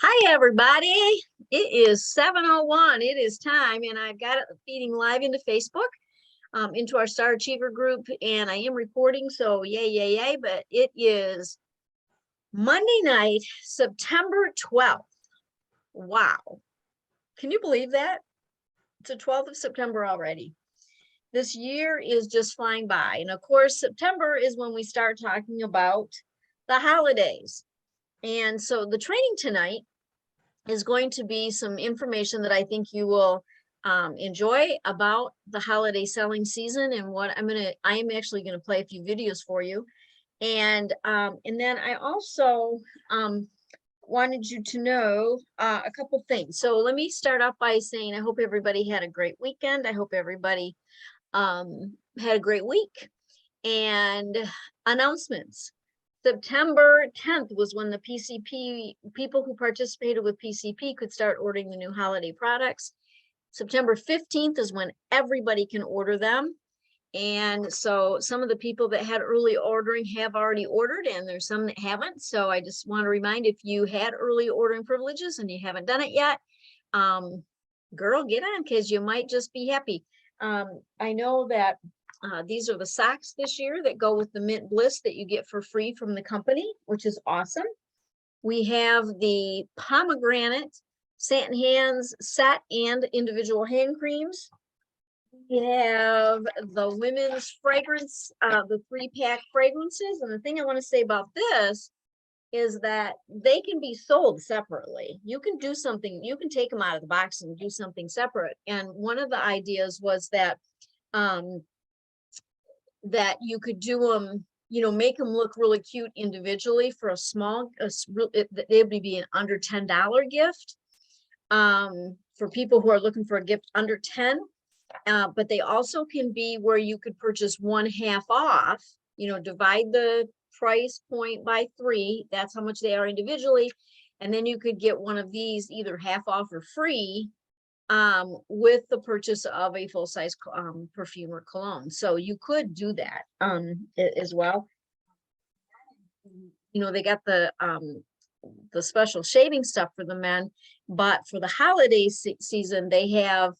Hi, everybody. It is 7:01. It is time, and I've got it feeding live into Facebook, into our Star Achiever group, and I am recording, so yay, yay, yay. But it is Monday night, September 12th. Wow. Can you believe that? It's the 12th of September already. This year is just flying by. And of course, September is when we start talking about the holidays. And so the training tonight is going to be some information that I think you will enjoy about the holiday selling season and what I am actually going to play a few videos for you. And then I also wanted you to know a couple things. So let me start off by saying I hope everybody had a great weekend. I hope everybody had a great week. And announcements. September 10th was when the PCP people who participated with PCP could start ordering the new holiday products. September 15th is when everybody can order them. And so some of the people that had early ordering have already ordered, and there's some that haven't. So I just want to remind, if you had early ordering privileges and you haven't done it yet, girl, get on, because you might just be happy. I know that these are the socks this year that go with the Mint Bliss that you get for free from the company, which is awesome. We have the pomegranate satin hands set and individual hand creams. We have the women's fragrance, the 3-pack fragrances. And the thing I want to say about this is that they can be sold separately. You can do something, you can take them out of the box and do something separate. And one of the ideas was that that you could do them, make them look really cute individually for a small, they would be an under $10 gift for people who are looking for a gift under 10. But they also can be where you could purchase one half off, divide the price point by 3. That's how much they are individually. And then you could get one of these either half off or free with the purchase of a full-size perfume or cologne. So you could do that as well. They got the special shaving stuff for the men, but for the holiday season, they have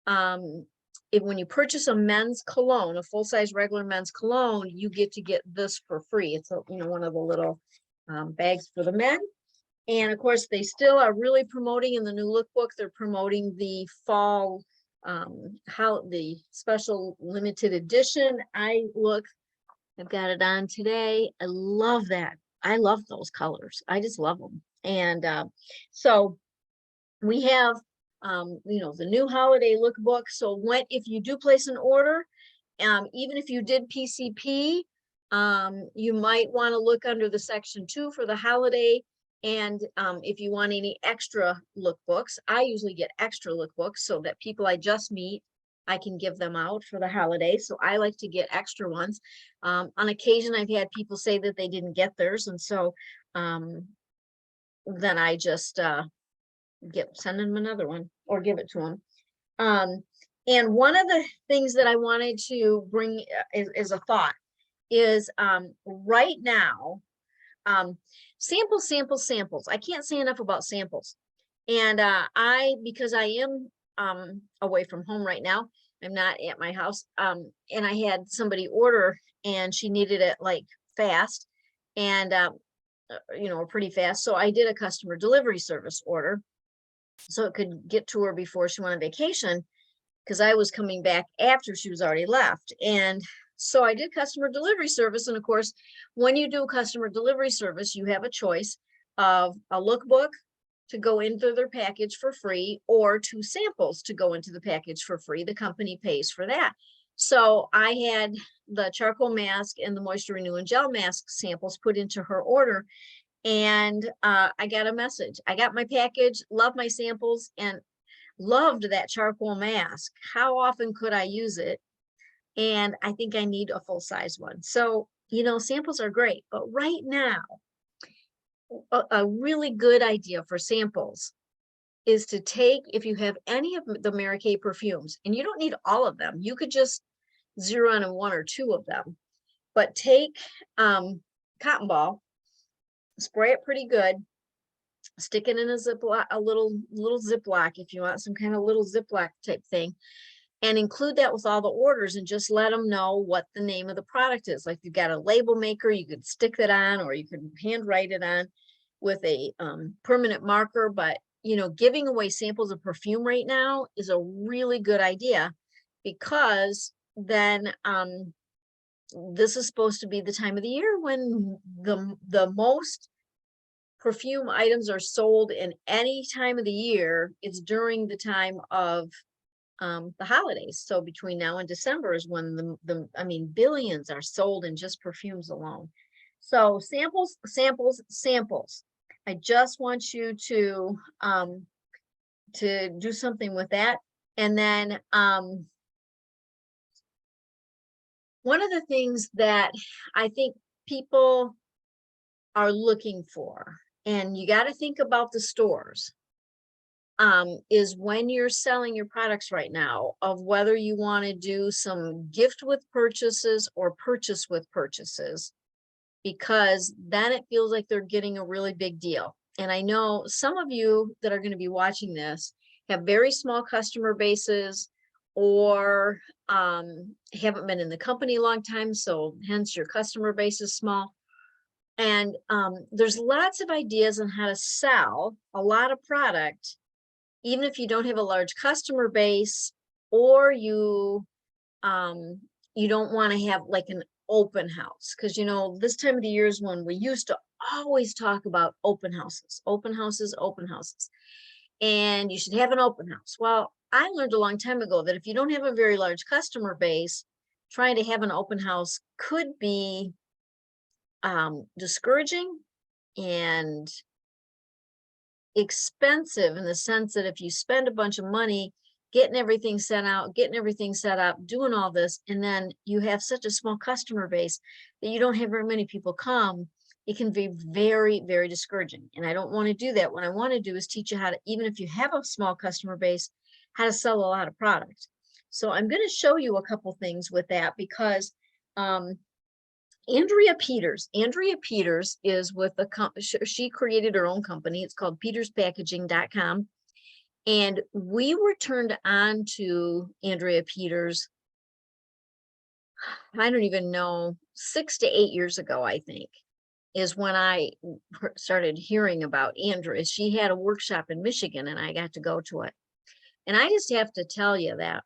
when you purchase a men's cologne, a full-size regular men's cologne, you get to get this for free. It's one of the little bags for the men. And of course, they still are really promoting in the new lookbook. They're promoting the fall, the special limited edition eye look. I've got it on today. I love that. I love those colors. I just love them. And so we have, the new holiday lookbook. So if you do place an order, even if you did PCP, you might want to look under the section 2 for the holiday. And if you want any extra lookbooks, I usually get extra lookbooks so that people I just meet, I can give them out for the holiday. So I like to get extra ones. On occasion, I've had people say that they didn't get theirs. And so then I just send them another one or give it to them. And one of the things that I wanted to bring is a thought is right now, samples. I can't say enough about samples. And because I am away from home right now, I'm not at my house. And I had somebody order and she needed it like fast and pretty fast. So I did a customer delivery service order so it could get to her before she went on vacation, because I was coming back after she was already left. And so I did customer delivery service. And of course, when you do customer delivery service, you have a choice of a lookbook to go into their package for free or 2 samples to go into the package for free. The company pays for that. So I had the charcoal mask and the moisture renewing gel mask samples put into her order. And I got a message. I got my package, love my samples, and loved that charcoal mask. How often could I use it? And I think I need a full-size one. So, samples are great, but right now, a really good idea for samples is to take, if you have any of the Mary Kay perfumes, and you don't need all of them, you could just zero in on 1 or 2 of them, but take cotton ball, spray it pretty good, stick it in a Ziploc, a little Ziploc, if you want some kind of little Ziploc type thing, and include that with all the orders, and just let them know what the name of the product is. Like, you've got a label maker, you could stick that on, or you could handwrite it on with a permanent marker. But you know, giving away samples of perfume right now is a really good idea, because then this is supposed to be the time of the year when the most perfume items are sold in any time of the year. It's during the time of the holidays. So between now and December is when I mean, billions are sold in just perfumes alone. So samples, samples, samples. I just want you to do something with that. And then one of the things that I think people are looking for, and you got to think about the stores, is when you're selling your products right now, of whether you want to do some gift with purchases or purchase with purchases, because then it feels like they're getting a really big deal. And I know some of you that are going to be watching this have very small customer bases, or haven't been in the company a long time, so hence your customer base is small. And there's lots of ideas on how to sell a lot of product, even if you don't have a large customer base, or you don't want to have like an open house. Because you know, this time of the year is when we used to always talk about open houses, open houses, open houses, and you should have an open house. Well, I learned a long time ago that if you don't have a very large customer base, trying to have an open house could be discouraging and expensive, in the sense that if you spend a bunch of money getting everything sent out, getting everything set up, doing all this, and then you have such a small customer base that you don't have very many people come, it can be very, very discouraging. And I don't want to do that. What I want to do is teach you how to, even if you have a small customer base, how to sell a lot of product. So I'm going to show you a couple things with that, because Andrea Peters is with a company. She created her own company. It's called peterspackaging.com. And we were turned on to Andrea Peters, I don't even know, 6 to 8 years ago, I think, is when I started hearing about Andrea. She had a workshop in Michigan and I got to go to it. And I just have to tell you that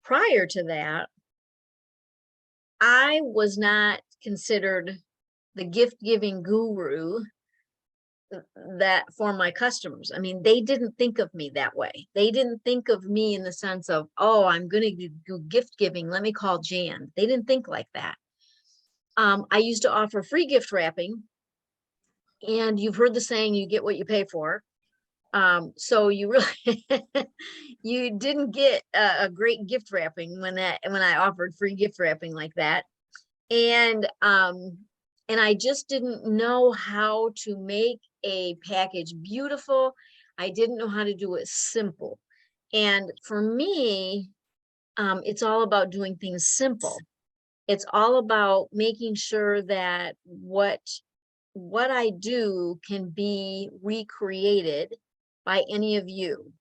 prior to that, I was not considered the gift giving guru that for my customers. I mean, they didn't think of me that way. They didn't think of me in the sense of, oh, I'm going to do gift giving, let me call Jan. They didn't think like that. I used to offer free gift wrapping, and you've heard the saying, you get what you pay for. So you really you didn't get a great gift wrapping when I offered free gift wrapping like that. And I just didn't know how to make a package beautiful. I didn't know how to do it simple. And for me, it's all about doing things simple. It's all about making sure that what I do can be recreated by any of you.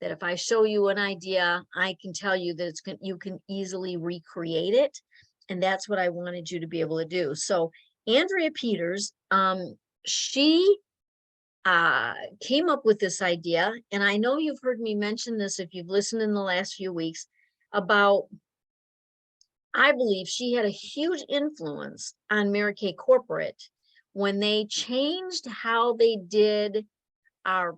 That if I show you an idea, I can tell you that you can easily recreate it. And that's what I wanted you to be able to do. So Andrea Peters, she came up with this idea. And I know you've heard me mention this if you've listened in the last few weeks about, I believe she had a huge influence on Mary Kay Corporate when they changed how they did our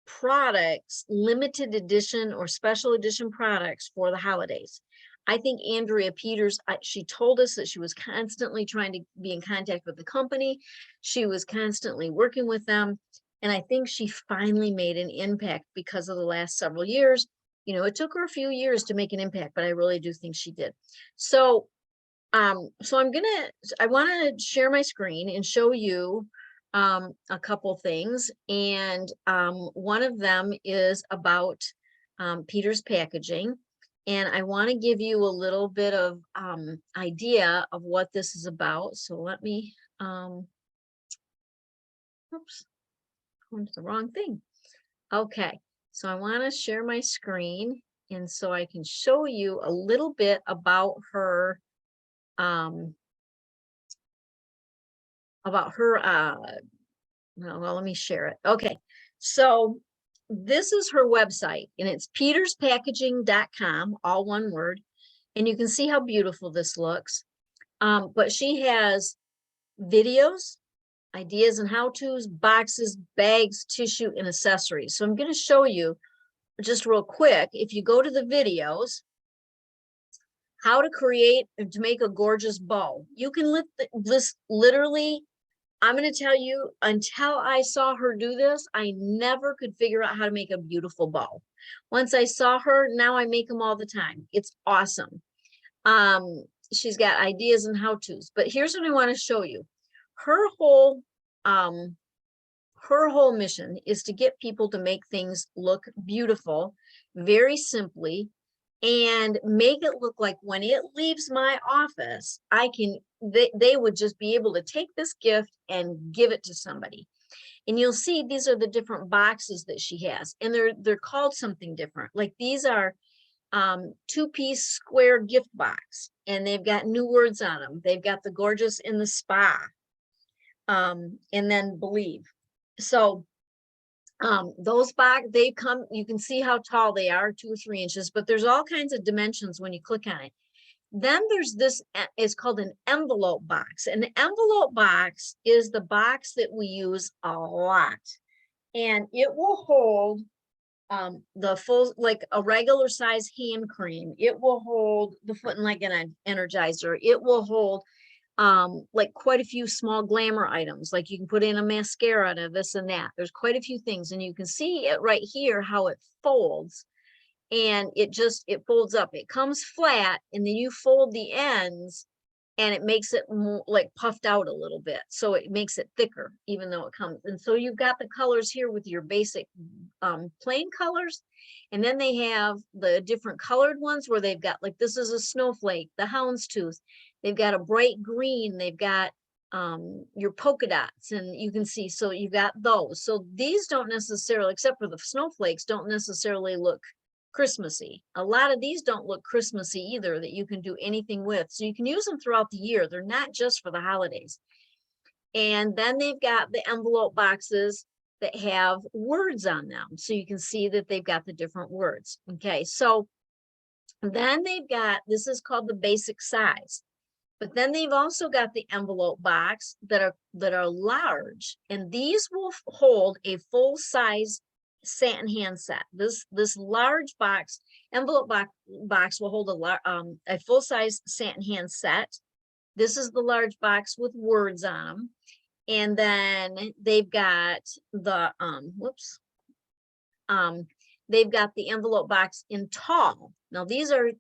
products, limited edition or special edition products for the holidays. I think Andrea Peters, she told us that she was constantly trying to be in contact with the company. She was constantly working with them. And I think she finally made an impact because of the last several years. You know, it took her a few years to make an impact, but I really do think she did. So, I want to share my screen and show you a couple things. And one of them is about Peters Packaging. And I want to give you a little bit of idea of what this is about. So let me, oops. going to the wrong thing. Okay, so I want to share my screen, and so I can show you a little bit about her, well, let me share it. Okay, so this is her website, and it's peterspackaging.com, all one word, and you can see how beautiful this looks. But she has videos, ideas and how-tos, boxes, bags, tissue, and accessories. So I'm going to show you just real quick. If you go to the videos, how to create and to make a gorgeous bow. You can list literally, I'm going to tell you, until I saw her do this, I never could figure out how to make a beautiful bow. Once I saw her, now I make them all the time. It's awesome. She's got ideas and how-tos, but here's what I want to show you. Her whole mission is to get people to make things look beautiful, very simply, and make it look like when it leaves my office, they would just be able to take this gift and give it to somebody. And you'll see these are the different boxes that she has, and they're called something different. Like these are 2-piece square gift box, and they've got new words on them. They've got the gorgeous in the spa, and then believe. So those box, they come, you can see how tall they are, 2 or 3 inches, but there's all kinds of dimensions when you click on it. Then there's this, it's called an envelope box. An envelope box is the box that we use a lot, and it will hold the full, like a regular size hand cream. It will hold the foot and leg energizer. It will hold like quite a few small glamour items, like you can put in a mascara and this and that. There's quite a few things, and you can see it right here how it folds, and it folds up. It comes flat, and then you fold the ends, and it makes it more like puffed out a little bit, so it makes it thicker even though it comes. And so you've got the colors here with your basic plain colors, and then they have the different colored ones where they've got, like, this is a snowflake, the houndstooth. They've got a bright green, they've got your polka dots, and you can see, so you've got those. So these don't necessarily, except for the snowflakes, don't necessarily look Christmassy. A lot of these don't look Christmassy either, that you can do anything with. So you can use them throughout the year. They're not just for the holidays. And then they've got the envelope boxes that have words on them. So you can see that they've got the different words. Okay, so then they've got, this is called the basic size. But then they've also got the envelope box that are large, and these will hold a full size satin hand set. This large box, envelope box will hold a full size satin hand set. This is the large box with words on them, and then they've got the they've got the envelope box in tall. Now these are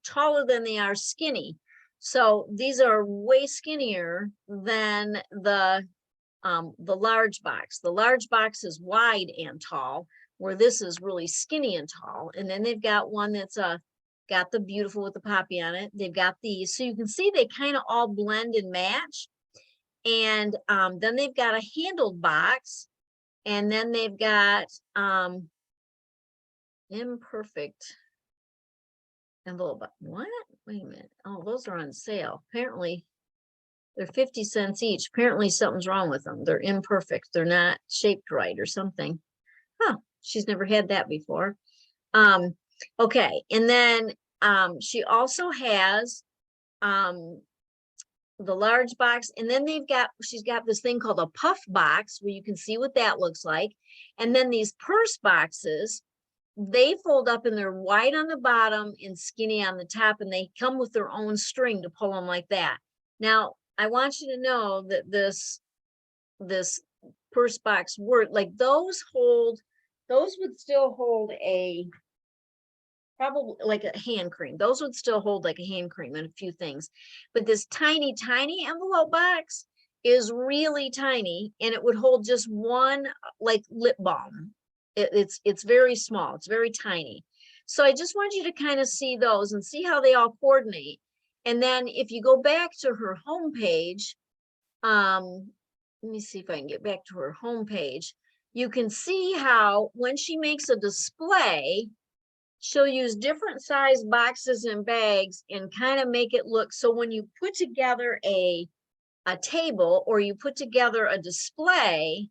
taller than they are skinny. So these are way skinnier than the large box. The large box is wide and tall, where this is really skinny and tall. And then they've got one that's got the beautiful with the poppy on it. They've got these, so you can see they kind of all blend and match. And then they've got a handled box, and then they've got imperfect envelope. What? Wait a minute. Oh, those are on sale. Apparently they're 50 cents each. Apparently something's wrong with them. They're imperfect. They're not shaped right or something. Huh. She's never had that before. Okay. And then she also has the large box, and then she's got this thing called a puff box where you can see what that looks like. And then these purse boxes, they fold up and they're wide on the bottom and skinny on the top, and they come with their own string to pull them like that. Now, I want you to know that this purse box word, like those would still hold probably like a hand cream. Those would still hold like a hand cream and a few things. But this tiny, tiny envelope box is really tiny, and it would hold just one like lip balm. It's very small. It's very tiny. So I just want you to kind of see those and see how they all coordinate. And then if you go back to her homepage, let me see if I can get back to her homepage. you can see how when she makes a display, she'll use different size boxes and bags and kind of make it look, so when you put together a table or you put together a display,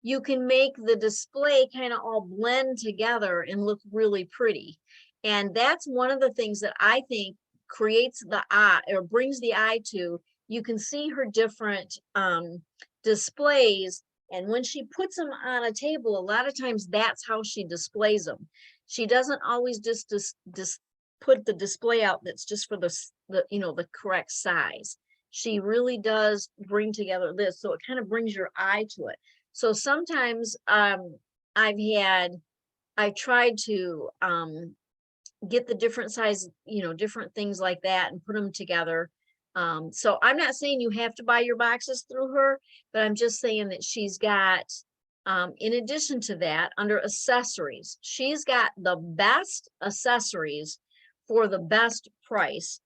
you can make the display kind of all blend together and look really pretty. And that's one of the things that I think creates the eye, or brings the eye to. You can see her different displays, and when she puts them on a table, a lot of times that's how she displays them. She doesn't always just put the display out that's just for the the correct size. She really does bring together this, so it kind of brings your eye to it. So sometimes I've tried to get the different size, different things like that and put them together. So I'm not saying you have to buy your boxes through her, but I'm just saying that she's got, in addition to that, under accessories, she's got the best accessories for the best price.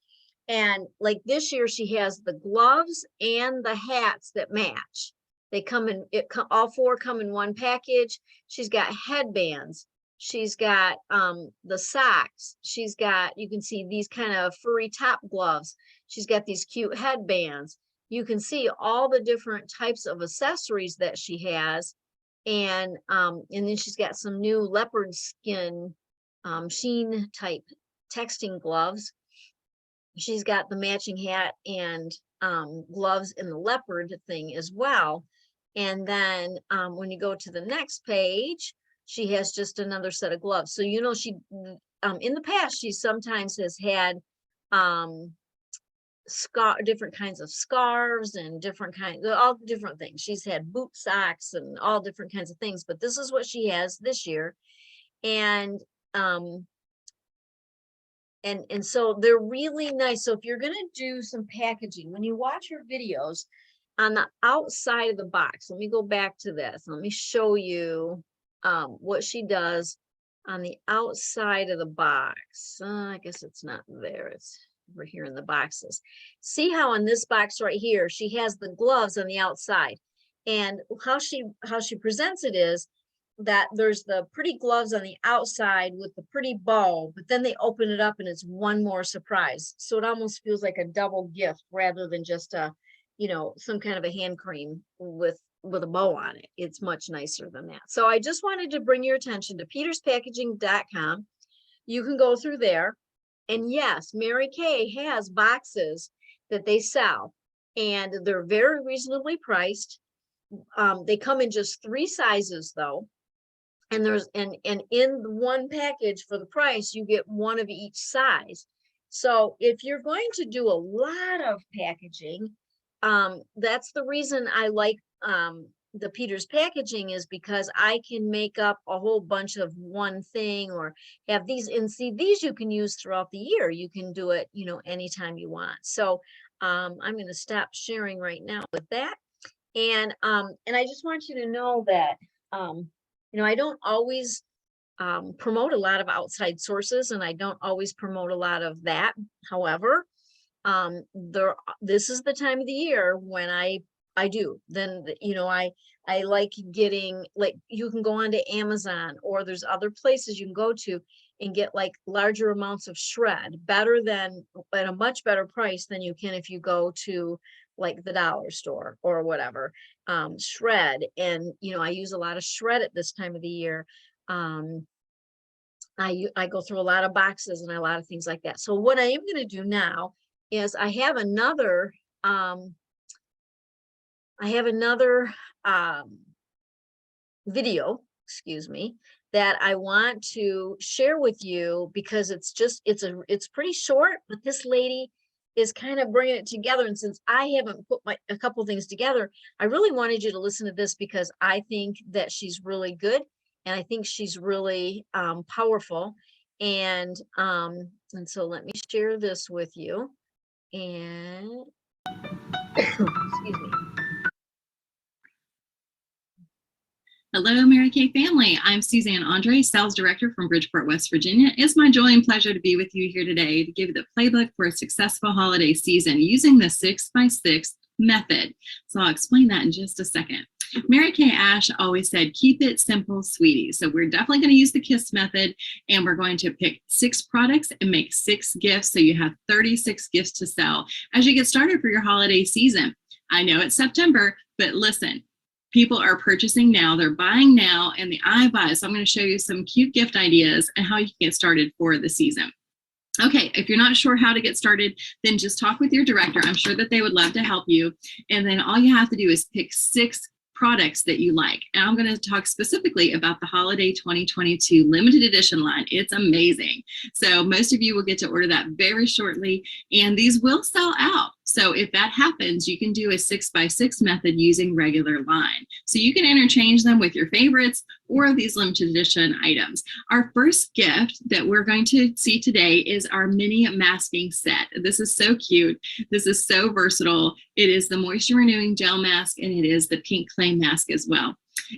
And like this year, she has the gloves and the hats that match. They come in, all four come in one package. She's got headbands. She's got the socks. She's got, you can see these kind of furry top gloves. She's got these cute headbands. You can see all the different types of accessories that she has. And then she's got some new leopard skin sheen type texting gloves. She's got the matching hat and gloves in the leopard thing as well. And then when you go to the next page, she has just another set of gloves. So, she, in the past, she sometimes has had different kinds of scarves and all different things. She's had boot socks and all different kinds of things, but this is what she has this year. And so they're really nice. So if you're going to do some packaging, when you watch her videos, on the outside of the box, let me go back to this. Let me show you what she does on the outside of the box. I guess it's not there. It's over here in the boxes. See how in this box right here, she has the gloves on the outside. And how she presents it is that there's the pretty gloves on the outside with the pretty bow, but then they open it up and it's one more surprise. So it almost feels like a double gift rather than just a, some kind of a hand cream with a bow on it. It's much nicer than that. So I just wanted to bring your attention to peterspackaging.com. You can go through there. And yes, Mary Kay has boxes that they sell, and they're very reasonably priced. They come in just 3 sizes though. And there's and in one package for the price, you get one of each size. So if you're going to do a lot of packaging, that's the reason I like the Peters packaging, is because I can make up a whole bunch of one thing, or have these, and see, these you can use throughout the year. You can do it, anytime you want. So I'm going to stop sharing right now with that. And I just want you to know that, I don't always promote a lot of outside sources, and I don't always promote a lot of that. However, this is the time of the year when I do. Then, I like getting, like, you can go onto Amazon, or there's other places you can go to and get like larger amounts of shred, better than, at a much better price than you can if you go to like the dollar store or whatever. Shred, and I use a lot of shred at this time of the year. I go through a lot of boxes and a lot of things like that. So what I am going to do now is I have another video, excuse me, that I want to share with you, because it's pretty short, but this lady is kind of bringing it together. And since I haven't put a couple things together, I really wanted you to listen to this, because I think that she's really good. And I think she's really powerful. And so let me share this with you. And excuse me. Hello, Mary Kay family. I'm Suzanne Andre, Sales Director from Bridgeport, West Virginia. It's my joy and pleasure to be with you here today to give you the playbook for a successful holiday season using the 6x6 method. So I'll explain that in just a second. Mary Kay Ash always said, keep it simple, sweetie. So we're definitely going to use the KISS method, and we're going to pick 6 products and make 6 gifts. So you have 36 gifts to sell as you get started for your holiday season. I know it's September, but listen, people are purchasing now, they're buying now, and the iBuy. So I'm going to show you some cute gift ideas and how you can get started for the season. Okay, if you're not sure how to get started, then just talk with your director. I'm sure that they would love to help you. And then all you have to do is pick 6 products that you like. And I'm going to talk specifically about the Holiday 2022 limited edition line. It's amazing. So most of you will get to order that very shortly, and these will sell out. So if that happens, you can do a 6x6 method using regular line. So you can interchange them with your favorites or these limited edition items. Our first gift that we're going to see today is our mini masking set. This is so cute. This is so versatile. It is the moisture renewing gel mask, and it is the pink clay mask as well.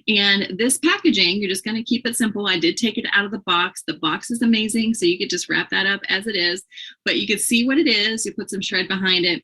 And this packaging, you're just going to keep it simple. I did take it out of the box. The box is amazing, so you could just wrap that up as it is, but you could see what it is. You put some shred behind it.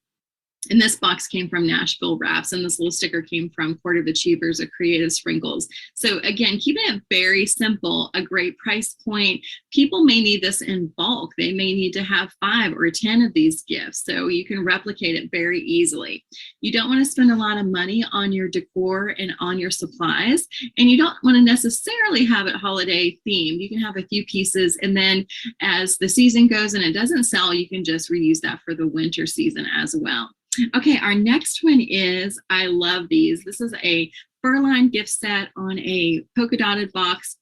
And this box came from Nashville Wraps, and this little sticker came from Court of Achievers, a Creative Sprinkles. So again, keeping it very simple, a great price point. People may need this in bulk. They may need to have 5 or 10 of these gifts, so you can replicate it very easily. You don't want to spend a lot of money on your decor and on your supplies, and you don't want to necessarily have it holiday themed. You can have a few pieces, and then as the season goes and it doesn't sell, you can just reuse that for the winter season as well. Okay, our next one is, I love these. This is a fur-lined gift set on a polka dotted box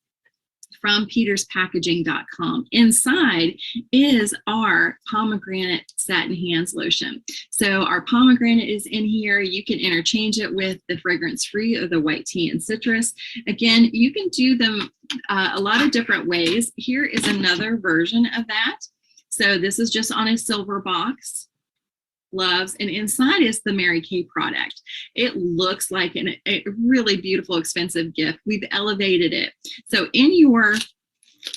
from peterspackaging.com. Inside is our pomegranate satin hands lotion. So our pomegranate is in here. You can interchange it with the fragrance-free or the white tea and citrus. Again, you can do them a lot of different ways. Here is another version of that. So this is just on a silver box. Loves, and inside is the Mary Kay product. It looks like a really beautiful, expensive gift. We've elevated it. So in your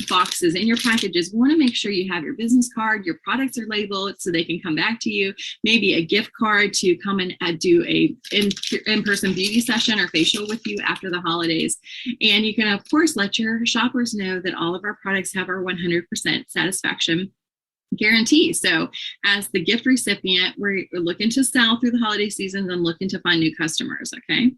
boxes, in your packages, you want to make sure you have your business card, your products are labeled so they can come back to you, maybe a gift card to come and do a in-person beauty session or facial with you after the holidays. And you can, of course, let your shoppers know that all of our products have our 100% satisfaction guarantee. So as the gift recipient, we're looking to sell through the holiday seasons and looking to find new customers. Okay.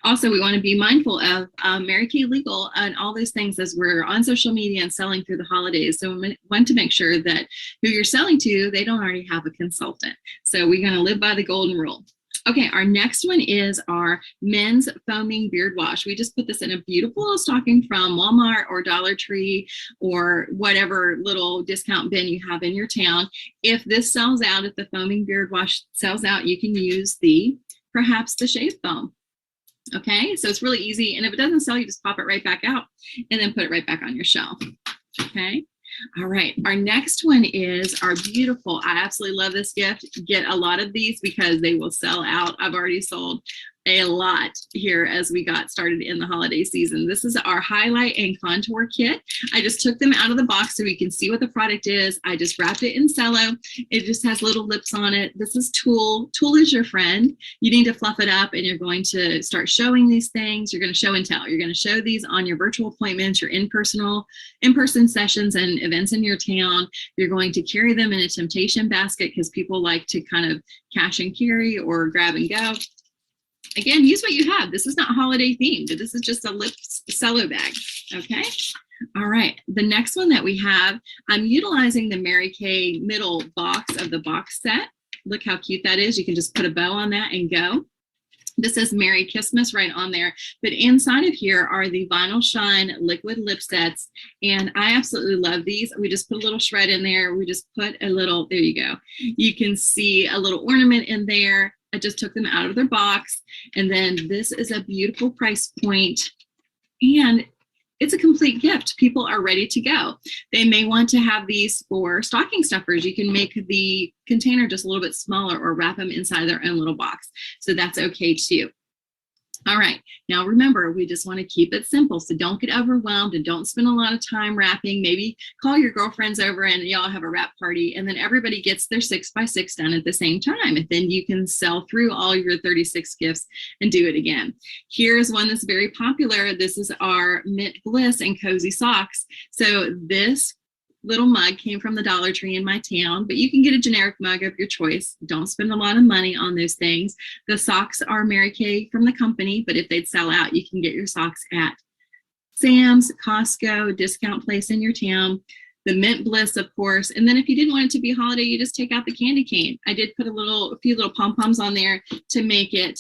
Also, we want to be mindful of Mary Kay Legal and all those things as we're on social media and selling through the holidays. So we want to make sure that who you're selling to, they don't already have a consultant. So we're going to live by the golden rule. Okay, our next one is our men's foaming beard wash. We just put this in a beautiful little stocking from Walmart or Dollar Tree or whatever little discount bin you have in your town. If this sells out, if the foaming beard wash sells out, you can use perhaps the shave foam. Okay, so it's really easy. And if it doesn't sell, you just pop it right back out and then put it right back on your shelf. Okay. All right, our next one is our beautiful, I absolutely love this gift. Get a lot of these because they will sell out. I've already sold a lot here as we got started in the holiday season. This is our highlight and contour kit. I just took them out of the box so we can see what the product is. I just wrapped it in cello. It just has little lips on it. This is Tulle. Tulle is your friend. You need to fluff it up, and you're going to start showing these things. You're going to show and tell. You're going to show these on your virtual appointments, your in-person sessions and events in your town. You're going to carry them in a temptation basket because people like to kind of cash and carry or grab and go. Again, use what you have. This is not holiday themed. This is just a lip cello bag. Okay. All right. The next one that we have, I'm utilizing the Mary Kay middle box of the box set. Look how cute that is. You can just put a bow on that and go. This says Merry Christmas right on there. But inside of here are the Vinyl Shine liquid lip sets. And I absolutely love these. We just put a little shred in there. We just put a little, there you go. You can see a little ornament in there. I just took them out of their box. And then this is a beautiful price point. And it's a complete gift. People are ready to go. They may want to have these for stocking stuffers. You can make the container just a little bit smaller or wrap them inside their own little box. So that's okay too. All right. Now, remember, we just want to keep it simple. So don't get overwhelmed and don't spend a lot of time wrapping. Maybe call your girlfriends over and y'all have a wrap party, and then everybody gets their 6x6 done at the same time. And then you can sell through all your 36 gifts and do it again. Here's one that's very popular. This is our Mint Bliss and Cozy Socks. So this little mug came from the Dollar Tree in my town, but you can get a generic mug of your choice. Don't spend a lot of money on those things. The socks are Mary Kay from the company, but if they'd sell out, you can get your socks at Sam's, Costco, discount place in your town. The Mint Bliss, of course. And then if you didn't want it to be holiday, you just take out the candy cane. I did put a few little pom-poms on there to make it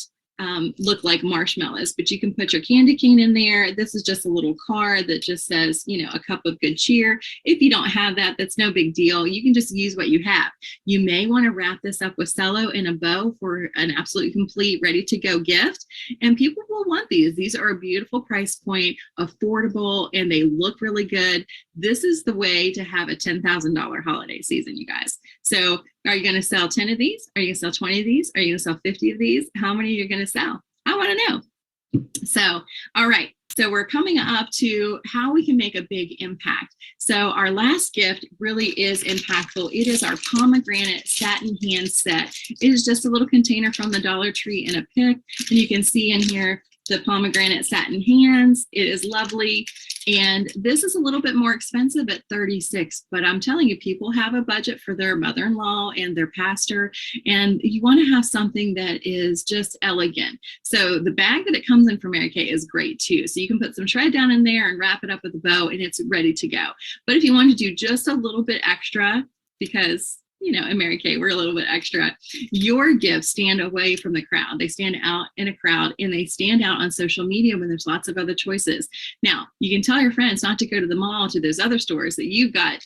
look like marshmallows, but you can put your candy cane in there. This is just a little card that just says, a cup of good cheer. If you don't have that, that's no big deal. You can just use what you have. You may want to wrap this up with cello and a bow for an absolutely complete, ready to go gift. And people will want these. These are a beautiful price point, affordable, and they look really good. This is the way to have a $10,000 holiday season, you guys. So are you going to sell 10 of these? Are you going to sell 20 of these? Are you going to sell 50 of these? How many are you going to sell? I want to know. So, all right. So we're coming up to how we can make a big impact. So our last gift really is impactful. It is our pomegranate satin hand set. It is just a little container from the Dollar Tree and a pick. And you can see in here the pomegranate satin hands. It is lovely. And this is a little bit more expensive at $36, but I'm telling you, people have a budget for their mother-in-law and their pastor, and you want to have something that is just elegant. So the bag that it comes in from Mary Kay is great too. So you can put some shred down in there and wrap it up with a bow, and it's ready to go. But if you want to do just a little bit extra, because in Mary Kay, we're a little bit extra. Your gifts stand away from the crowd. They stand out in a crowd, and they stand out on social media when there's lots of other choices. Now, you can tell your friends not to go to the mall, to those other stores, that you've got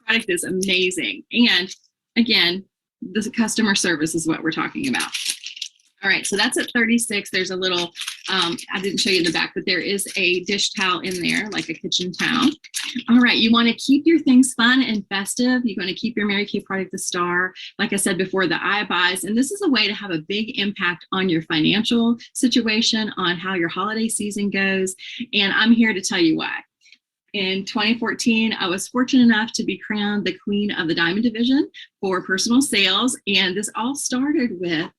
product that's amazing. And again, the customer service is what we're talking about. All right, so that's at 36. There's a little, I didn't show you in the back, but there is a dish towel in there, like a kitchen towel. All right, you want to keep your things fun and festive. You're going to keep your Mary Kay product the star. Like I said before, the iBuys, and this is a way to have a big impact on your financial situation, on how your holiday season goes. And I'm here to tell you why. In 2014, I was fortunate enough to be crowned the Queen of the Diamond Division for personal sales. And this all started with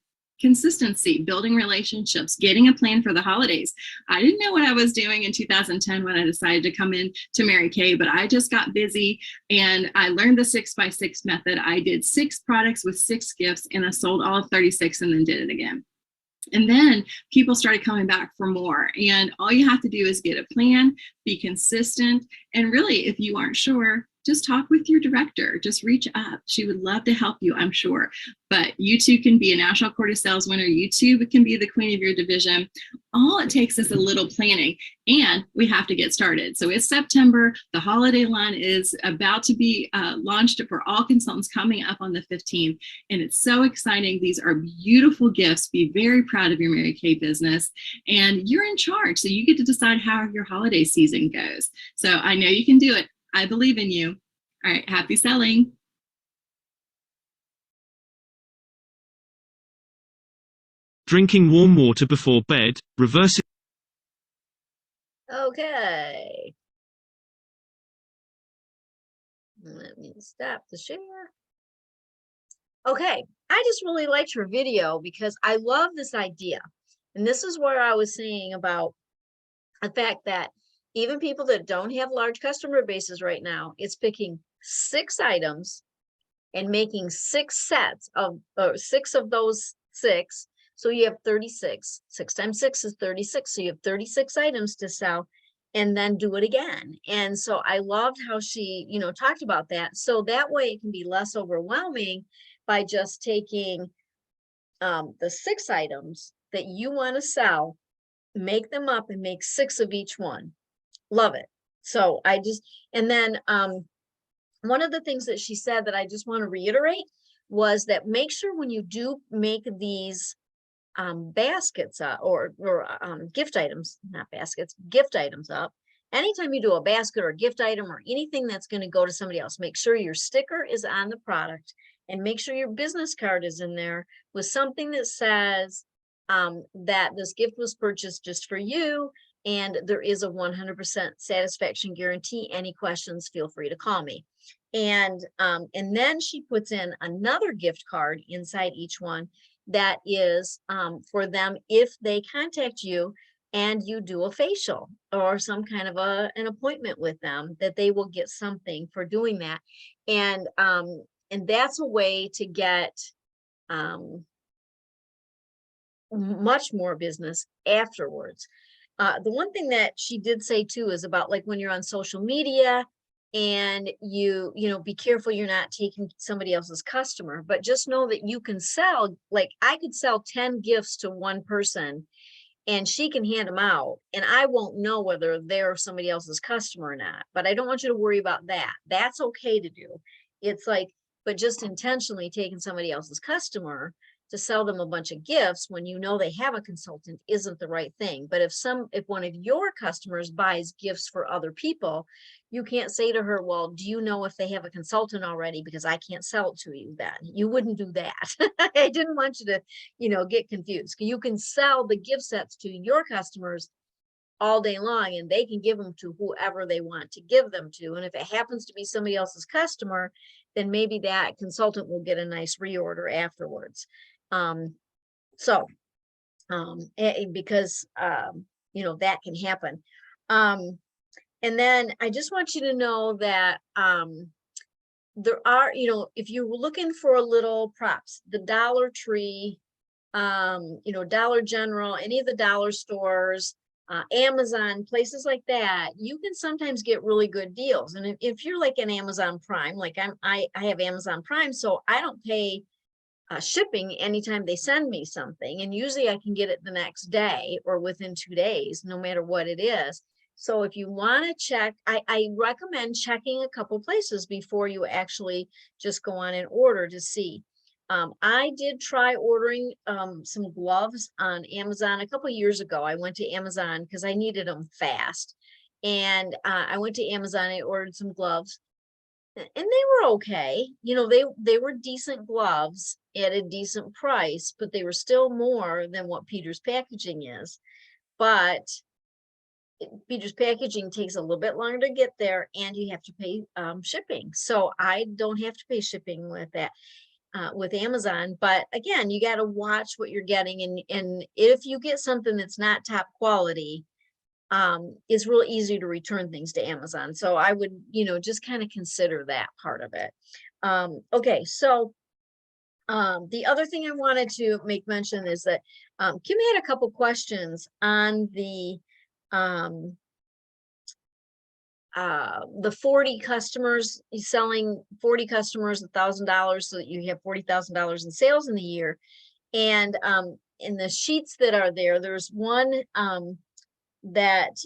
consistency, building relationships, getting a plan for the holidays. I didn't know what I was doing in 2010 when I decided to come in to Mary Kay, but I just got busy and I learned the 6x6 method. I did 6 products with 6 gifts, and I sold all 36 and then did it again. And then people started coming back for more. And all you have to do is get a plan, be consistent. And really, if you aren't sure, just talk with your director. Just reach up. She would love to help you, I'm sure. But you too can be a National Court of Sales winner. You too can be the queen of your division. All it takes is a little planning, and we have to get started. So it's September. The holiday line is about to be launched for all consultants coming up on the 15th. And it's so exciting. These are beautiful gifts. Be very proud of your Mary Kay business. And you're in charge. So you get to decide how your holiday season goes. So I know you can do it. I believe in you. All right, happy selling. Drinking warm water before bed, reversing. Okay. Let me stop the share. Okay, I just really liked your video because I love this idea. And this is where I was saying about the fact that even people that don't have large customer bases right now, it's picking 6 items and making 6 sets of 6 of those 6. So you have 36. 6 times 6 is 36. So you have 36 items to sell, and then do it again. And so I loved how she, talked about that. So that way it can be less overwhelming by just taking the 6 items that you want to sell, make them up, and make 6 of each one. Love it. So and then one of the things that she said that I just want to reiterate was that make sure when you do make these baskets or gift items, not baskets, gift items up, anytime you do a basket or gift item or anything that's going to go to somebody else, make sure your sticker is on the product, and make sure your business card is in there with something that says, that this gift was purchased just for you, and there is a 100% satisfaction guarantee. Any questions, feel free to call me. And then she puts in another gift card inside each one that is for them if they contact you and you do a facial or some kind of an appointment with them, that they will get something for doing that. And that's a way to get much more business afterwards. The one thing that she did say too is about like when you're on social media and you know, be careful you're not taking somebody else's customer, but just know that you can sell, like I could sell 10 gifts to one person and she can hand them out and I won't know whether they're somebody else's customer or not. But I don't want you to worry about that. That's okay to do. It's like, but just intentionally taking somebody else's customer to sell them a bunch of gifts when you know they have a consultant isn't the right thing. But if one of your customers buys gifts for other people, you can't say to her, well, do you know if they have a consultant already? Because I can't sell it to you then. You wouldn't do that. I didn't want you to, you know, get confused. You can sell the gift sets to your customers all day long and they can give them to whoever they want to give them to. And if it happens to be somebody else's customer, then maybe that consultant will get a nice reorder afterwards. Because you know, that can happen. And then I just want you to know that there are, you know, if you're looking for little props, the Dollar Tree, you know, Dollar General, any of the dollar stores, Amazon, places like that, you can sometimes get really good deals. And if you're like an Amazon Prime, like I have Amazon Prime, so I don't pay shipping anytime they send me something, and usually I can get it the next day or within 2 days, no matter what it is. So if you want to check, I recommend checking a couple places before you actually just go on and order to see. I did try ordering some gloves on Amazon a couple years ago. I went to Amazon because I needed them fast, and I went to Amazon, I ordered some gloves and they were okay. You know, they were decent gloves at a decent price, but they were still more than what Peter's Packaging is. But Peter's Packaging takes a little bit longer to get there and you have to pay shipping. So I don't have to pay shipping with that. With Amazon, but again, you got to watch what you're getting, and if you get something that's not top quality, it's real easy to return things to Amazon. So I would, you know, just kind of consider that part of it. Okay, so the other thing I wanted to make mention is that Kim had a couple questions on the 40 customers, selling 40 customers $1,000 so that you have $40,000 in sales in the year. And in the sheets that are there, there's one that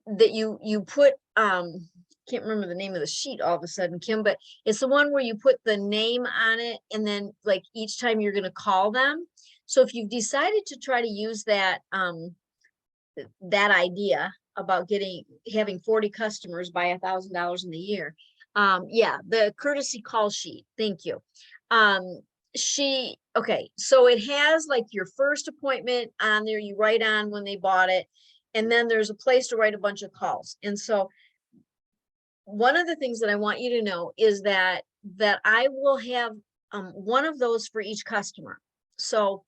you put, can't remember the name of the sheet all of a sudden, Kim, but it's the one where you put the name on it and then like each time you're going to call them. So if you've decided to try to use that that idea about having 40 customers buy $1,000 in the year, yeah, the courtesy call sheet, thank you. Okay, so it has like your first appointment on there, you write on when they bought it, and then there's a place to write a bunch of calls. And so one of the things that I want you to know is that I will have one of those for each customer. So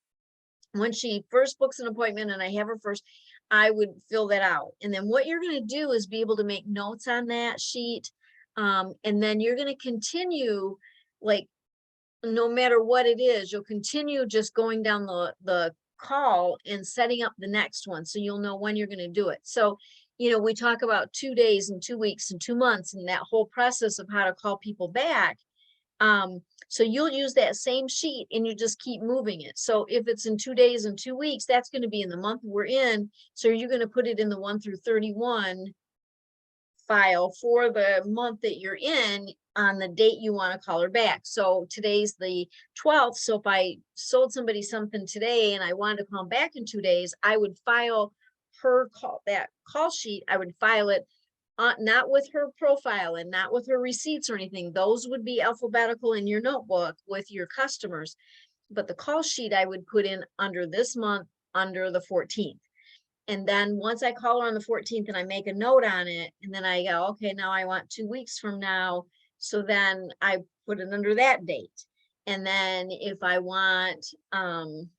when she first books an appointment and I have her first, I would fill that out. And then what you're going to do is be able to make notes on that sheet. And then you're going to continue, like, no matter what it is, you'll continue just going down the call and setting up the next one. So you'll know when you're going to do it. So, you know, we talk about 2 days and 2 weeks and 2 months and that whole process of how to call people back. So you'll use that same sheet and you just keep moving it. So if it's in 2 days and 2 weeks, that's going to be in the month we're in. So you're going to put it in the 1 through 31 file for the month that you're in on the date you want to call her back. So today's the 12th. So if I sold somebody something today and I wanted to call them back in 2 days, I would file that call sheet. I would file it not with her profile and not with her receipts or anything. Those would be alphabetical in your notebook with your customers. but the call sheet I would put in under this month, under the 14th. And then once I call her on the 14th and I make a note on it, and then I go, okay, now I want 2 weeks from now. So then I put it under that date. And then if I want, and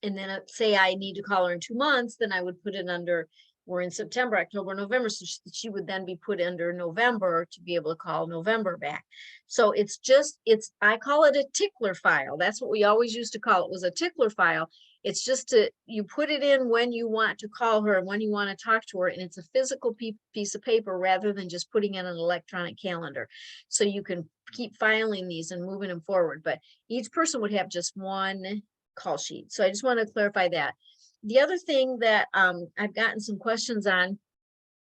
then say I need to call her in 2 months, then I would put it under, we're in September, October, November. So she would then be put under November to be able to call November back. So it's just, I call it a tickler file. That's what we always used to call it, was a tickler file. It's just you put it in when you want to call her, when you want to talk to her, and it's a physical piece of paper rather than just putting in an electronic calendar. So you can keep filing these and moving them forward, but each person would have just one call sheet. So I just want to clarify that. The other thing that I've gotten some questions on,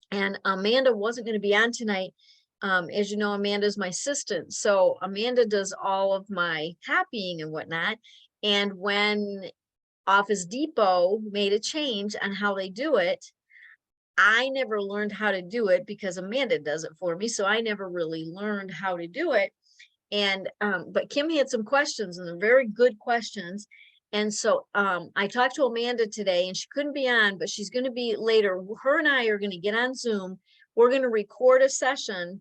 and Amanda wasn't going to be on tonight. As you know, Amanda's my assistant. So Amanda does all of my copying and whatnot. And when Office Depot made a change on how they do it, I never learned how to do it because Amanda does it for me. So I never really learned how to do it. And but Kim had some questions, and they're very good questions. And so I talked to Amanda today, and she couldn't be on, but she's going to be later. Her and I are going to get on Zoom. We're going to record a session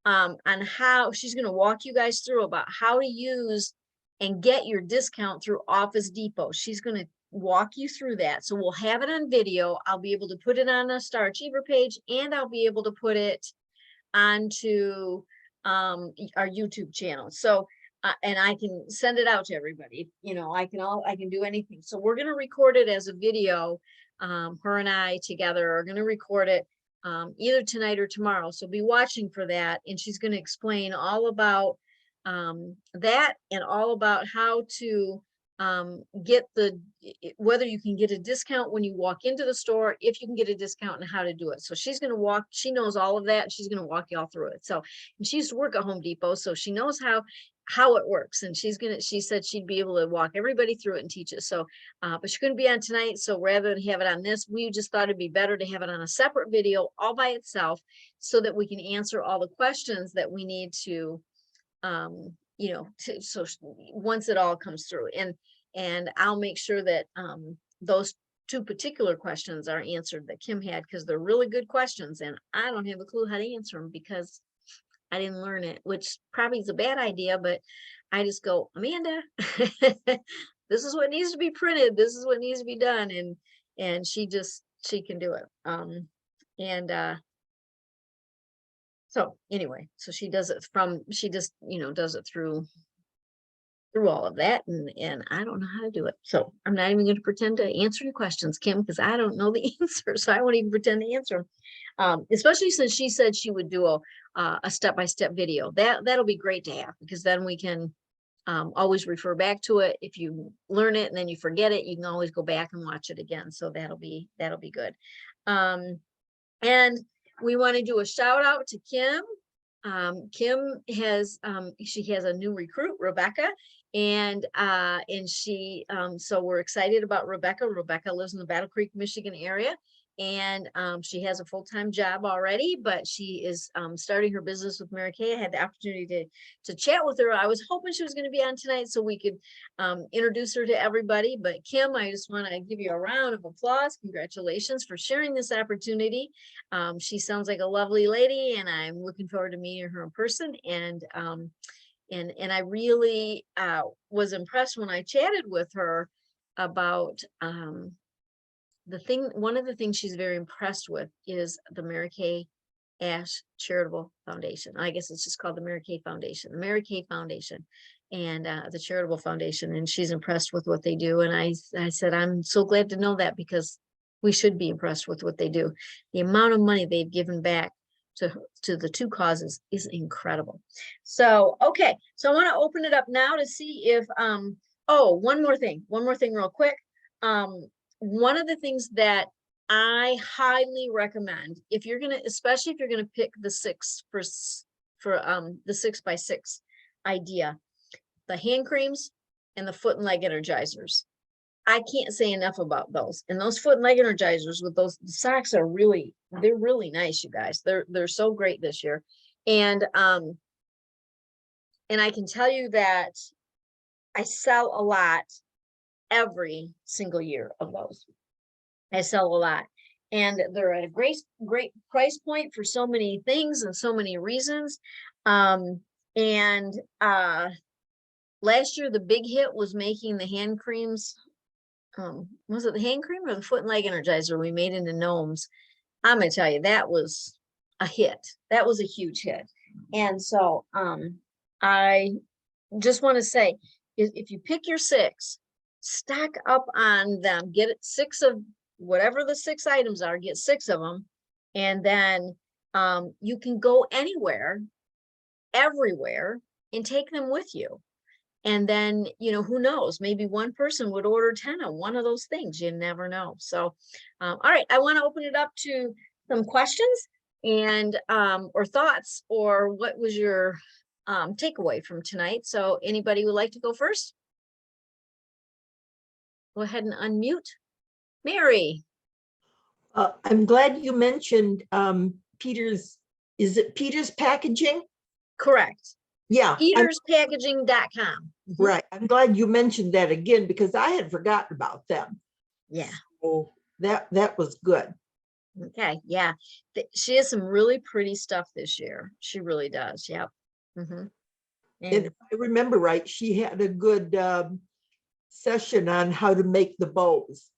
on how she's going to walk you guys through about how to use and get your discount through Office Depot. She's going to walk you through that. So we'll have it on video. I'll be able to put it on a Star Achiever page, and I'll be able to put it onto our YouTube channel. So and I can send it out to everybody. You know, I can do anything. So we're going to record it as a video. Her and I together are going to record it either tonight or tomorrow. So be watching for that. And she's going to explain all about that, and all about how to get whether you can get a discount when you walk into the store, if you can get a discount, and how to do it. So she's going to walk, she knows all of that, and she's going to walk you all through it. So, and she used to work at Home Depot, so she knows how it works, and she said she'd be able to walk everybody through it and teach it. So but she couldn't be on tonight, so rather than have it on this, we just thought it'd be better to have it on a separate video all by itself, so that we can answer all the questions that we need to you know, so once it all comes through, and I'll make sure that those 2 particular questions are answered that Kim had, because they're really good questions, and I don't have a clue how to answer them because I didn't learn it, which probably is a bad idea, but I just go, Amanda, this is what needs to be printed. This is what needs to be done. And she can do it. So anyway, so she does it she just, you know, does it through all of that. And I don't know how to do it. So I'm not even going to pretend to answer your questions, Kim, because I don't know the answer. So I won't even pretend to answer them. Especially since she said she would do a step-by-step video. That'll be great to have, because then we can always refer back to it. If you learn it and then you forget it, you can always go back and watch it again. So that'll be good. And we want to do a shout out to Kim. Kim has she has a new recruit, Rebecca, and she so we're excited about Rebecca. Rebecca lives in the Battle Creek, Michigan area, and she has a full-time job already, but she is starting her business with Mary Kay. I had the opportunity to chat with her. I was hoping she was going to be on tonight so we could introduce her to everybody, but Kim, I just want to give you a round of applause. Congratulations for sharing this opportunity. She sounds like a lovely lady, and I'm looking forward to meeting her in person. And I really was impressed when I chatted with her about one of the things she's very impressed with is the Mary Kay Ash Charitable Foundation. I guess it's just called the Mary Kay Foundation, the Mary Kay Foundation, and the Charitable Foundation. And she's impressed with what they do. And I said, I'm so glad to know that, because we should be impressed with what they do. The amount of money they've given back to the 2 causes is incredible. So, okay. So I want to open it up now to see if, oh, one more thing real quick. One of the things that I highly recommend, if you're going to, especially if you're going to pick the 6 for the 6x6 idea, the hand creams and the foot and leg energizers. I can't say enough about those. And those foot and leg energizers with those socks are they're really nice, you guys. They're so great this year. And I can tell you that I sell a lot every single year of those. I sell a lot. And they're at a great price point for so many things and so many reasons. And last year the big hit was making the hand creams. Was it the hand cream or the foot and leg energizer we made into gnomes? I'm gonna tell you, that was a hit. That was a huge hit. And so I just want to say, if you pick your 6, stock up on them, get it 6 of whatever the 6 items are, get 6 of them, and then you can go anywhere, everywhere, and take them with you. And then, who knows, maybe one person would order 10 of one of those things. You never know. So, all right, I want to open it up to some questions and or thoughts, or what was your takeaway from tonight. So anybody would like to go first? Go ahead and unmute. Mary. I'm glad you mentioned Peter's, is it Peter's Packaging? Correct. Yeah. PetersPackaging.com. Right. I'm glad you mentioned that again, because I had forgotten about them. Yeah. So that was good. Okay. Yeah. She has some really pretty stuff this year. She really does. Yep. And if I remember right, she had a good session on how to make the bows.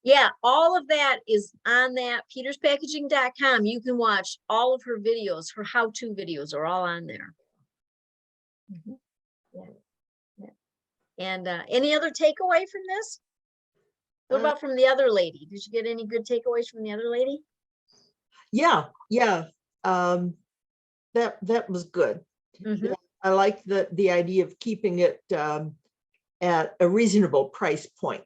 Yeah, all of that is on that PetersPackaging.com. You can watch all of her videos. Her how-to videos are all on there. Yeah. And any other takeaway from this? What about from the other lady? Did you get any good takeaways from the other lady? Yeah. That was good. Yeah, I like the idea of keeping it at a reasonable price point.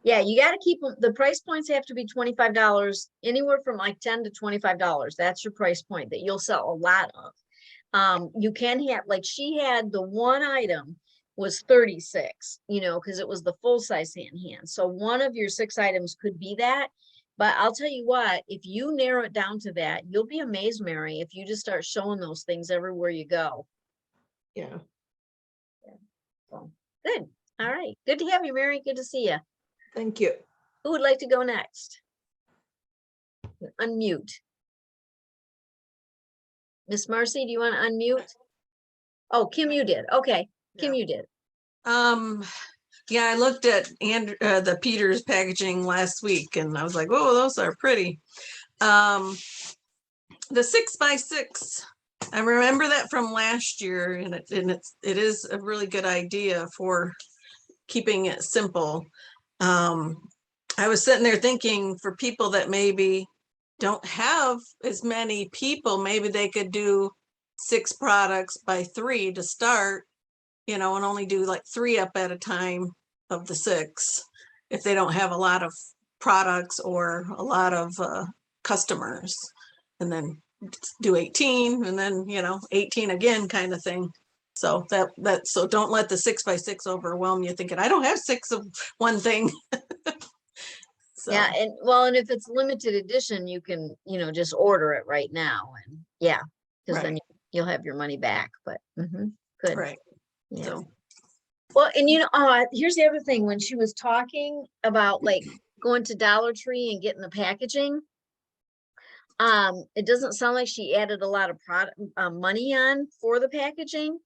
Yeah, you got to keep them. The price points have to be $25, anywhere from like $10 to $25. That's your price point that you'll sell a lot of. You can have, like she had, the one item was 36, because it was the full size hand. So one of your 6 items could be that. But I'll tell you what, if you narrow it down to that, you'll be amazed, Mary, if you just start showing those things everywhere you go. Yeah. So, good. All right. Good to have you, Mary. Good to see you. Thank you. Who would like to go next? Unmute. Miss Marcy, do you want to unmute? Oh, Kim, you did. Okay. Kim, you did. Yeah, I looked at the Peters Packaging last week and I was like, oh, those are pretty. The 6x6, I remember that from last year, and it is a really good idea for keeping it simple. I was sitting there thinking, for people that maybe don't have as many people, maybe they could do 6 products by 3 to start, and only do like 3 up at a time of the 6, if they don't have a lot of products or a lot of customers, and then do 18 and then 18 again, kind of thing. So so don't let the 6x6 overwhelm you thinking I don't have 6 of one thing. So. Yeah, and if it's limited edition, you can just order it right now, and yeah, because then you'll have your money back. But good. Right. Yeah. So. Well, and here's the other thing. When she was talking about like going to Dollar Tree and getting the packaging, it doesn't sound like she added a lot of product money on for the packaging,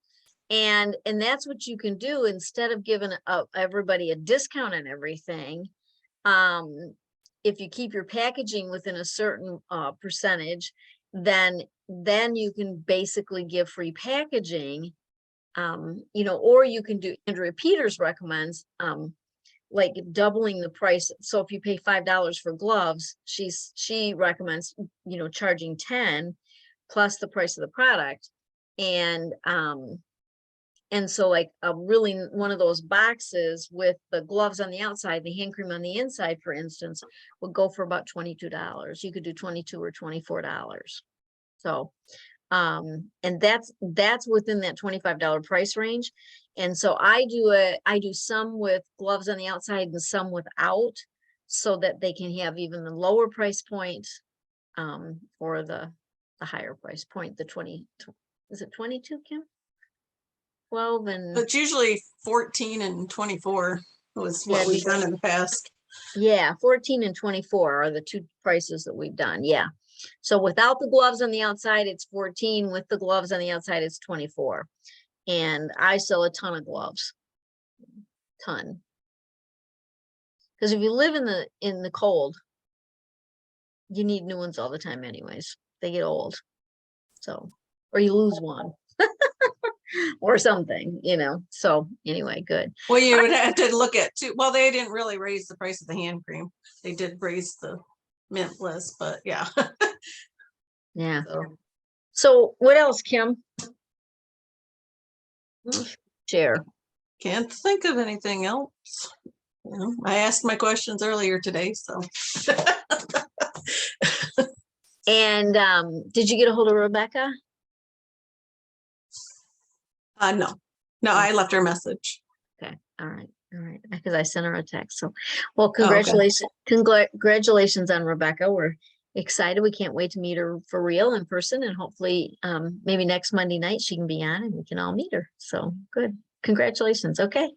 and that's what you can do instead of giving everybody a discount on everything. If you keep your packaging within a certain percentage, then you can basically give free packaging. Or you can do, Andrea Peters recommends, like doubling the price. So if you pay $5 for gloves, she recommends, charging 10 plus the price of the product. And so like really one of those boxes with the gloves on the outside, the hand cream on the inside, for instance, would go for about $22. You could do $22 or $24. So and that's within that $25 price range. And so I do some with gloves on the outside and some without, so that they can have even the lower price point or the higher price point, the 20, is it 22, Kim? 12 and, It's usually 14 and 24 was Yeah, what we've done in the past. yeah, 14 and 24 are the two prices that we've done. Yeah. So without the gloves on the outside, it's 14. With the gloves on the outside, it's 24. And I sell a ton of gloves. Ton. Because if you live in the cold, you need new ones all the time anyways. They get old. So, or you lose one. Or something, you know. So anyway, good. Well, you would have to look at too. Well, they didn't really raise the price of the hand cream. They did raise the mint list, but yeah. Yeah. So, So what else, Kim? Share. can't think of anything else. You know, I asked my questions earlier today, so. And did you get a hold of Rebecca? No, I left her a message. Okay, all right, because I sent her a text. So, well, Oh, okay. congratulations on Rebecca. We're excited. We can't wait to meet her for real in person, and hopefully, maybe next Monday night she can be on and we can all meet her. So good. Congratulations. Okay,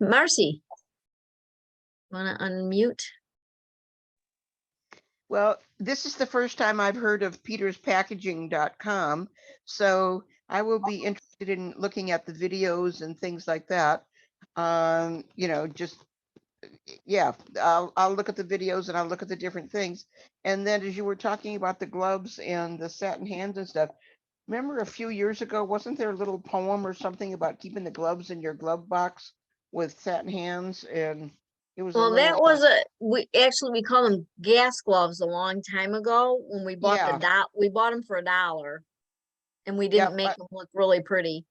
Marcy, want to unmute? Well, this is the first time I've heard of peterspackaging.com, so I will be interested in looking at the videos and things like that. You know, just yeah, I'll look at the videos and I'll look at the different things. And then as you were talking about the gloves and the satin hands and stuff, remember a few years ago, wasn't there a little poem or something about keeping the gloves in your glove box with satin hands? And it was a Well, that little, was we call them gas gloves a long time ago when we bought Yeah. we bought them for $1 and we Yep, didn't make them look really pretty.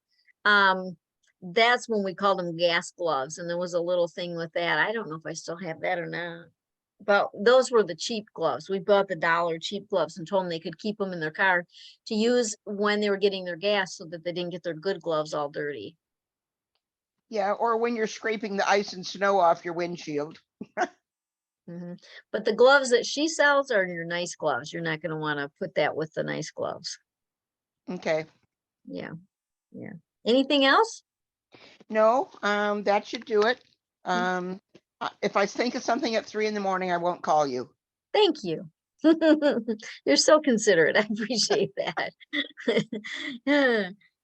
That's when we called them gas gloves, and there was a little thing with that. I don't know if I still have that or not. But those were the cheap gloves. We bought the $1 cheap gloves and told them they could keep them in their car to use when they were getting their gas so that they didn't get their good gloves all dirty. yeah, or when you're scraping the ice and snow off your windshield. Mhm. But the gloves that she sells are your nice gloves. You're not going to want to put that with the nice gloves. Okay. Yeah. Yeah. Anything else? No, that should do it. If I think of something at 3 in the morning, I won't call you. Thank you. You're so considerate. I appreciate that.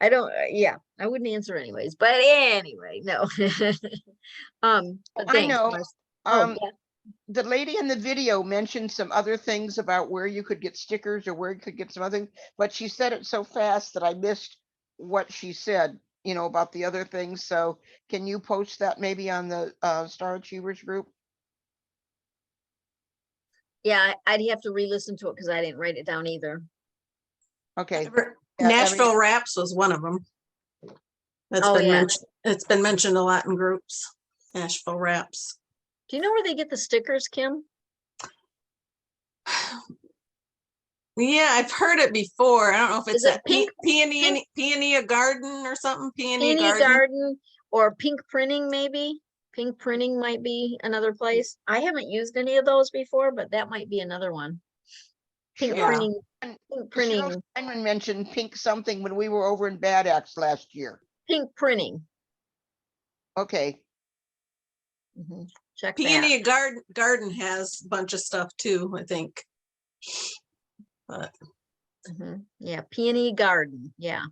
I don't, yeah, I wouldn't answer anyways, but anyway, no. But I thanks, know. Marcy. Oh, yeah. The lady in the video mentioned some other things about where you could get stickers or where you could get some other, but she said it so fast that I missed what she said, you know, about the other things. So can you post that maybe on the Star Achievers group? Yeah, I'd have to re-listen to it because I didn't write it down either. Okay. Nashville Wraps was one of them. That's Oh, been yeah. mentioned. It's been mentioned a lot in groups. Nashville Wraps. Do you know where they get the stickers, Kim? Yeah, I've heard it before. I don't know if it's Is it at Pink- Peony Garden or something. Peony Peony Garden. Garden or Pink Printing, maybe? Pink Printing might be another place. I haven't used any of those before, but that might be another one. Pink Yeah. Printing. And Pink Cheryl Printing. Steinman mentioned pink something when we were over in Bad Axe last year. Pink Printing. Okay. Check that. Peony Garden has a bunch of stuff too, I think. But Yeah, Peony Garden. Yeah.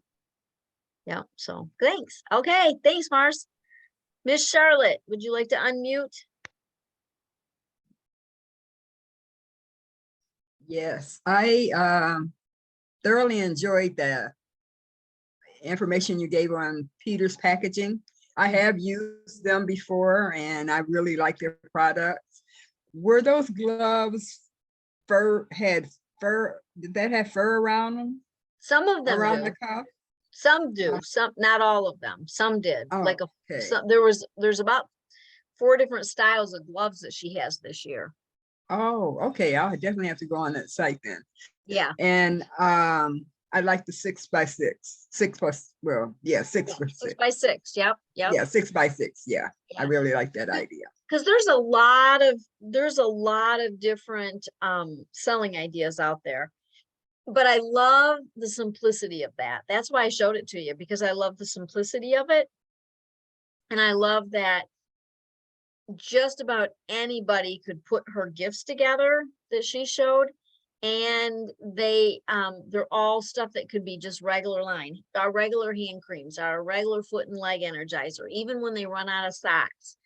Yeah. So thanks. Okay. Thanks, Mars. Miss Charlotte, would you like to unmute? Yes, I thoroughly enjoyed the information you gave on Peter's Packaging. I have used them before and I really like their products. Were those gloves did that have fur around them? Some of them Around do. the cuff? Some do. Some, not all of them. Some did. Oh, Like okay. there's about 4 different styles of gloves that she has this year. Oh, okay. I'll definitely have to go on that site then. Yeah. And I like the 6x6. 6x, well, yeah, 6x6. 6x6. Yep. Yep. Yeah, 6x6. Yeah, I Yeah. really like that idea. Because there's a lot of different selling ideas out there. But I love the simplicity of that. That's why I showed it to you, because I love the simplicity of it. And I love that just about anybody could put her gifts together that she showed. And they're all stuff that could be just regular line, our regular hand creams, our regular foot and leg energizer, even when they run out of socks.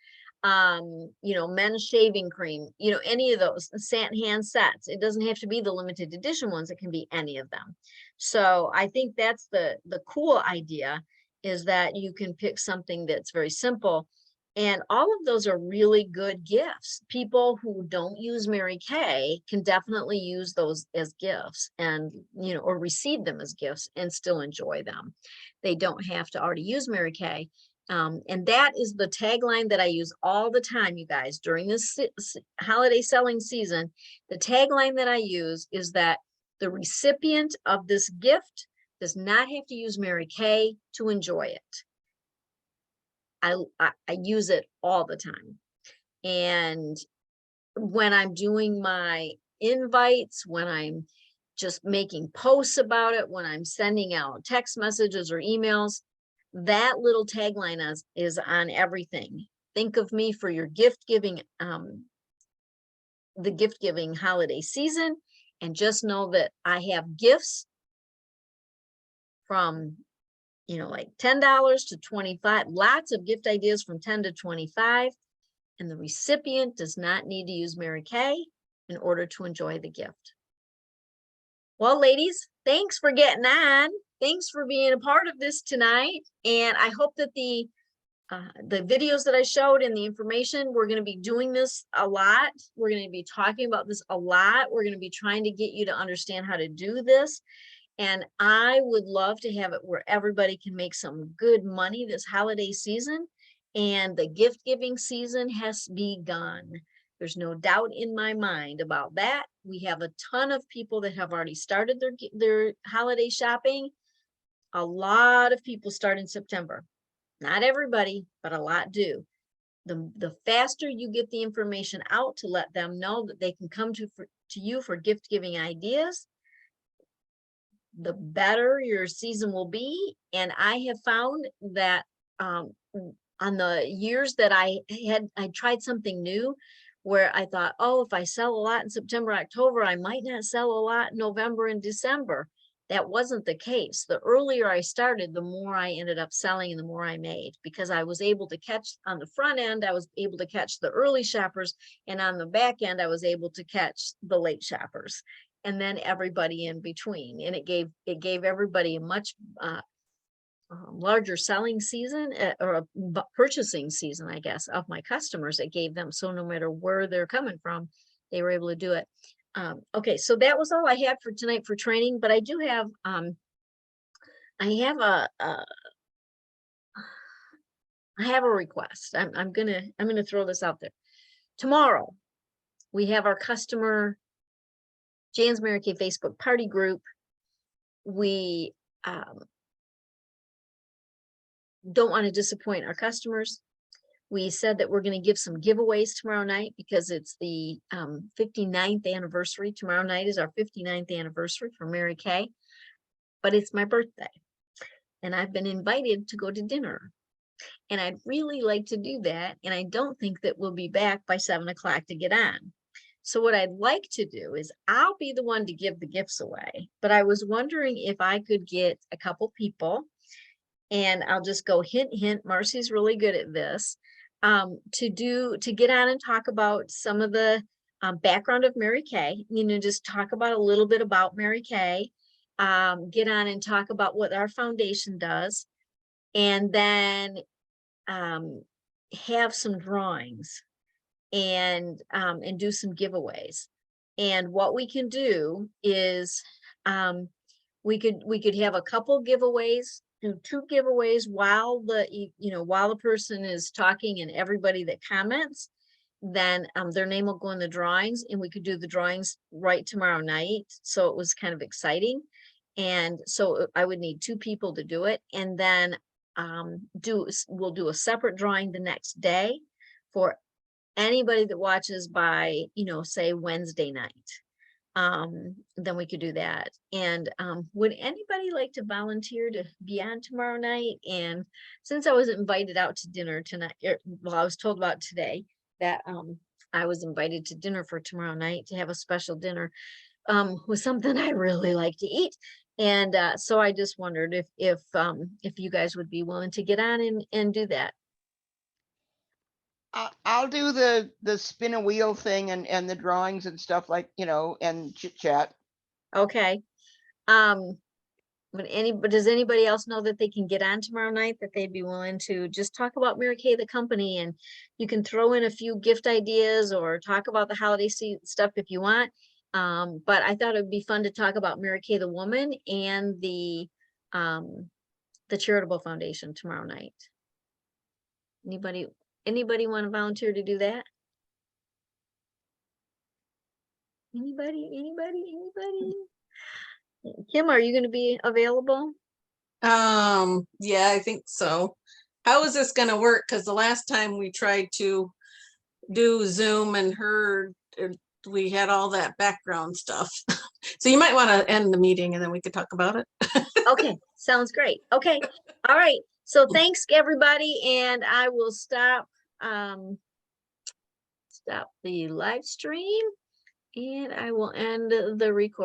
You know, men's shaving cream, you know, any of those satin hand sets. It doesn't have to be the limited edition ones. It can be any of them. So I think that's the cool idea, is that you can pick something that's very simple. And all of those are really good gifts. People who don't use Mary Kay can definitely use those as gifts, and, you know, or receive them as gifts and still enjoy them. They don't have to already use Mary Kay. And that is the tagline that I use all the time, you guys, during this holiday selling season. The tagline that I use is that the recipient of this gift does not have to use Mary Kay to enjoy it. I use it all the time. And when I'm doing my invites, when I'm just making posts about it, when I'm sending out text messages or emails, that little tagline is on everything. Think of me for your gift giving, the gift giving holiday season, and just know that I have gifts from, you know, like $10 to $25, lots of gift ideas from 10 to 25, and the recipient does not need to use Mary Kay in order to enjoy the gift. Well, ladies, thanks for getting on. Thanks for being a part of this tonight. And I hope that the videos that I showed and the information, we're going to be doing this a lot. We're going to be talking about this a lot. We're going to be trying to get you to understand how to do this. And I would love to have it where everybody can make some good money this holiday season. And the gift giving season has begun. There's no doubt in my mind about that. We have a ton of people that have already started their holiday shopping. A lot of people start in September. Not everybody, but a lot do. The faster you get the information out to let them know that they can come to you for gift giving ideas, the better your season will be. And I have found that on the years that I tried something new, where I thought, oh, if I sell a lot in September, October, I might not sell a lot in November and December. That wasn't the case. The earlier I started, the more I ended up selling and the more I made, because I was able to catch on the front end, I was able to catch the early shoppers, and on the back end, I was able to catch the late shoppers, and then everybody in between. And it gave everybody a much larger selling season, or a purchasing season, I guess, of my customers. It gave them, so no matter where they're coming from, they were able to do it. Okay, so that was all I had for tonight for training, but I do have, I have a request. I'm gonna throw this out there. Tomorrow, we have our customer Jan's Mary Kay Facebook party group. We don't want to disappoint our customers. We said that we're going to give some giveaways tomorrow night because it's the 59th anniversary. Tomorrow night is our 59th anniversary for Mary Kay, but it's my birthday and I've been invited to go to dinner, and I'd really like to do that. And I don't think that we'll be back by 7 o'clock to get on. So what I'd like to do is I'll be the one to give the gifts away, but I was wondering if I could get a couple people, and I'll just go hint, hint. Marcy's really good at this. To get on and talk about some of the background of Mary Kay, you know, just talk about a little bit about Mary Kay, get on and talk about what our foundation does, and then have some drawings and do some giveaways. And what we can do is we could have a couple giveaways, do 2 giveaways while the person is talking, and everybody that comments, then their name will go in the drawings, and we could do the drawings right tomorrow night. So it was kind of exciting. And so I would need 2 people to do it. And then we'll do a separate drawing the next day for anybody that watches by, say Wednesday night. then we could do that. And would anybody like to volunteer to be on tomorrow night? And since I was invited out to dinner tonight, well, I was told about today that I was invited to dinner for tomorrow night to have a special dinner with something I really like to eat. And so I just wondered if you guys would be willing to get on and do that. I'll do the spin a wheel thing and the drawings and stuff like, and chit chat. Okay. But does anybody else know that they can get on tomorrow night, that they'd be willing to just talk about Mary Kay, the company, and you can throw in a few gift ideas or talk about the holiday stuff if you want. But I thought it'd be fun to talk about Mary Kay, the woman, and the charitable foundation tomorrow night. Anybody want to volunteer to do that? Anybody? Kim, are you going to be available? Yeah, I think so. How is this gonna work? Because the last time we tried to do Zoom and we had all that background stuff. So you might want to end the meeting and then we could talk about it. Okay, sounds great. Okay, all right. So thanks, everybody, and I will stop the live stream, and I will end the recording.